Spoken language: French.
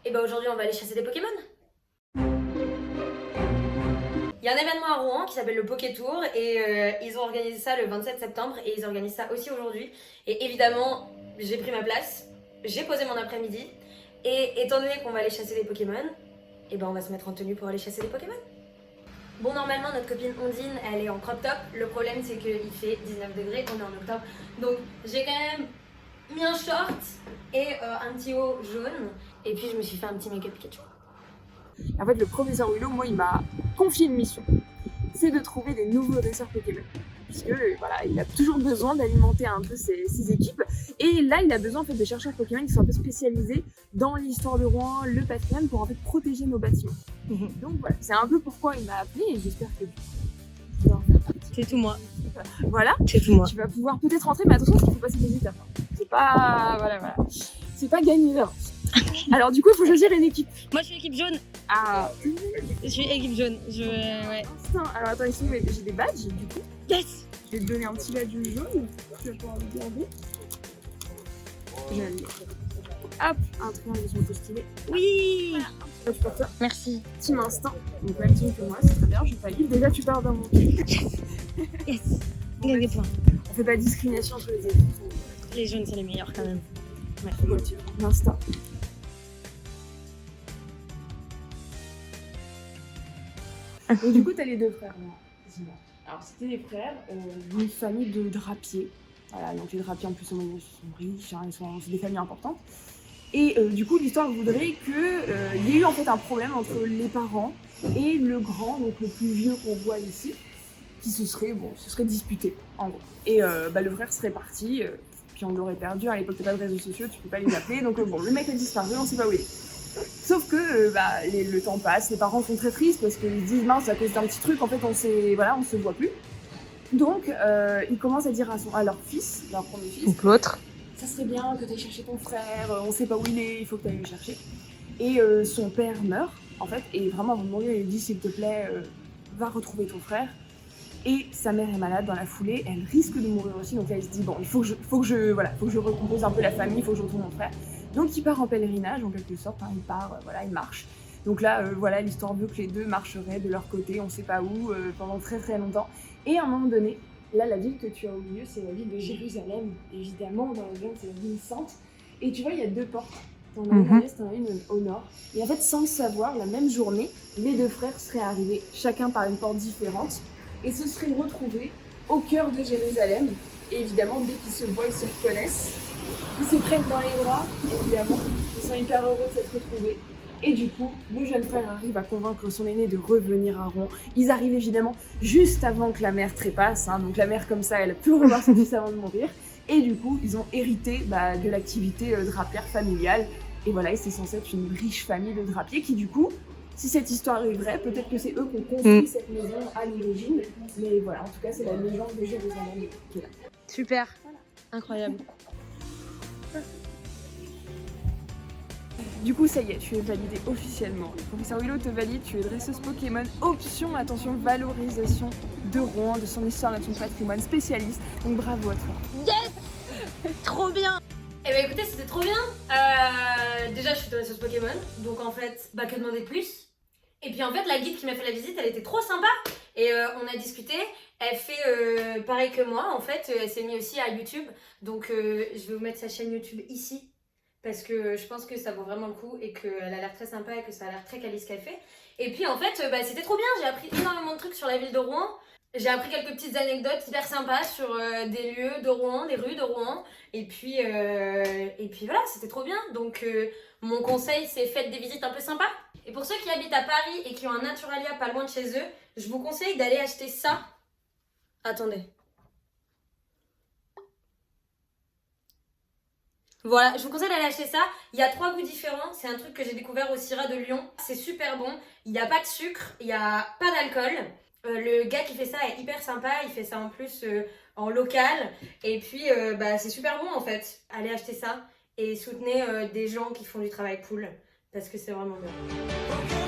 Et bah aujourd'hui on va aller chasser des Pokémon. Il y a un événement à Rouen qui s'appelle le Pokétour et ils ont organisé ça le 27 septembre et ils organisent ça aussi aujourd'hui. Et évidemment, j'ai pris ma place, j'ai posé mon après-midi et étant donné qu'on va aller chasser des Pokémon, et ben on va se mettre en tenue pour aller chasser des Pokémon. Bon, normalement notre copine Ondine elle est en crop top. Le problème c'est qu'il fait 19 degrés, on est en octobre. Donc j'ai quand même mis un short et un petit haut jaune. Et puis je me suis fait un petit make-up Pikachu. En fait, le professeur Willow, moi, il m'a confié une mission. C'est de trouver des nouveaux dresseurs Pokémon. Puisque, voilà, il a toujours besoin d'alimenter un peu ses équipes. Et là, il a besoin, en fait, de chercheurs Pokémon qui sont un peu spécialisés dans l'histoire de Rouen, le patrimoine, pour, en fait, protéger nos bâtiments. Donc, voilà, c'est un peu pourquoi il m'a appelé et j'espère que tu vas en faire partie. C'est tout moi. Voilà. C'est tout moi. Tu vas pouvoir peut-être rentrer, mais attention, parce qu'il faut passer des étapes. C'est pas... Voilà. C'est pas gagné d'avance. Alors, du coup, il faut choisir une équipe. Moi je suis équipe jaune. Ah, Je suis équipe jaune. Ouais. instinct. Alors attends, ici j'ai des badges du coup. Yes. Je vais te donner un petit badge jaune. Tu vas pouvoir le garder. J'aime. Hop, un triangle sur le post-it. Oui. Badge pour toi. Merci. Team instinct. Donc même team que moi, c'est très bien, je valide. Déjà tu pars dans mon truc. Yes. Bon, Gagne des points. on fait pas de discrimination entre les équipes. Les jaunes c'est les meilleurs quand même. Ouais, bon, tu vois. L'instinct. Donc du coup t'as les deux frères. Dis-moi. Alors c'était les frères d'une famille de drapiers. Voilà, donc les drapiers en plus sont riches, hein, c'est des familles importantes. Et du coup l'histoire voudrait qu'il y ait eu en fait un problème entre les parents et le grand, donc le plus vieux qu'on voit ici, qui se serait disputé en gros. Et le frère serait parti, puis on l'aurait perdu, à l'époque t'as pas de réseaux sociaux, tu peux pas les appeler, donc bon le mec a disparu, on sait pas où il est. Sauf que le temps passe, les parents sont très tristes parce qu'ils se disent mince à cause d'un petit truc en fait on se voit plus. Donc ils commencent à dire à leur fils, leur premier fils, Donc l'autre. ça serait bien que tu ailles chercher ton frère, on sait pas où il est, il faut que tu ailles le chercher. Et son père meurt en fait et vraiment avant de mourir il dit s'il te plaît va retrouver ton frère. Et sa mère est malade dans la foulée, elle risque de mourir aussi donc là il se dit bon il faut que je recompose un peu la famille, il faut que je retrouve mon frère. Donc il part en pèlerinage en quelque sorte, hein, il marche. Donc là, l'histoire veut que les deux marcheraient de leur côté, on sait pas où, pendant très très longtemps. Et à un moment donné, là la ville que tu as au milieu, c'est la ville de Jérusalem, évidemment, dans la ville c'est la ville sainte. Et tu vois, il y a deux portes, t'en as une à l'est, t'en as une au nord. Et en fait, sans le savoir, la même journée, les deux frères seraient arrivés, chacun par une porte différente, et se seraient retrouvés au cœur de Jérusalem. Et évidemment, dès qu'ils se voient, ils se reconnaissent. Ils se prennent dans les bras, évidemment, ils sont hyper heureux de s'être retrouvés. Et du coup, le jeune frère arrive à convaincre son aîné de revenir à Rouen. Ils arrivent évidemment juste avant que la mère trépasse, hein, donc la mère comme ça, elle peut revoir son fils avant de mourir. Et du coup, ils ont hérité de l'activité drapière familiale. Et voilà, et c'est censé être une riche famille de drapiers qui du coup, si cette histoire est vraie, peut-être que c'est eux qui ont construit cette maison à l'origine. Mais voilà, en tout cas, c'est la légende de Jérusalem qui est là. Super. Incroyable. Du coup, ça y est, tu es validée officiellement. Le professeur Willow te valide, tu es dresseuse Pokémon. Option, attention, valorisation de Rouen, de son histoire, de son patrimoine, spécialiste. Donc bravo à toi. Yes. Trop bien. Eh ben écoutez, c'était trop bien. Déjà, je suis dresseuse Pokémon, donc en fait, que demander de plus. Et puis en fait, la guide qui m'a fait la visite, elle était trop sympa. Et on a discuté. Elle fait pareil que moi, en fait. Elle s'est mise aussi à YouTube. Donc je vais vous mettre sa chaîne YouTube ici. Parce que je pense que ça vaut vraiment le coup et qu'elle a l'air très sympa et que ça a l'air très quali ce qu'elle fait. Et puis en fait, c'était trop bien. J'ai appris énormément de trucs sur la ville de Rouen. J'ai appris quelques petites anecdotes hyper sympas sur des lieux de Rouen, des rues de Rouen. Et puis voilà, c'était trop bien. Donc mon conseil, c'est faites des visites un peu sympas. Et pour ceux qui habitent à Paris et qui ont un Naturalia pas loin de chez eux, je vous conseille d'aller acheter ça. Attendez. Voilà, je vous conseille d'aller acheter ça. Il y a 3 goûts différents. C'est un truc que j'ai découvert au Syrah de Lyon. C'est super bon. Il n'y a pas de sucre, il n'y a pas d'alcool. Le gars qui fait ça est hyper sympa. Il fait ça en plus en local. Et puis, c'est super bon en fait. Allez acheter ça et soutenez des gens qui font du travail cool. Parce que c'est vraiment bien.